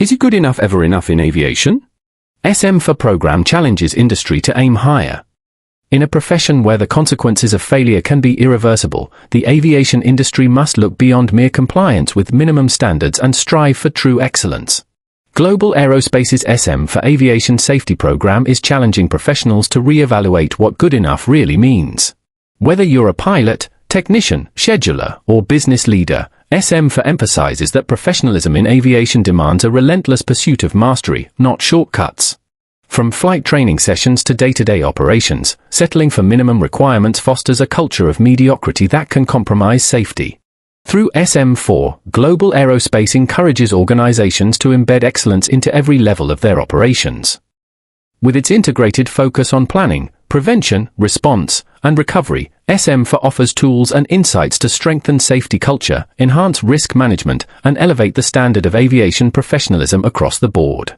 Is it good enough ever enough in aviation? SM4 program challenges industry to aim higher. In a profession where the consequences of failure can be irreversible, the aviation industry must look beyond mere compliance with minimum standards and strive for true excellence. Global Aerospace's SM4 Aviation Safety Program is challenging professionals to re-evaluate what good enough really means. Whether you're a pilot, technician, scheduler, or business leader, SM4 emphasizes that professionalism in aviation demands a relentless pursuit of mastery, not shortcuts. From flight training sessions to day-to-day operations, settling for minimum requirements fosters a culture of mediocrity that can compromise safety. Through SM4, Global Aerospace encourages organizations to embed excellence into every level of their operations. With its integrated focus on planning, prevention, response, and recovery, SM4 offers tools and insights to strengthen safety culture, enhance risk management, and elevate the standard of aviation professionalism across the board.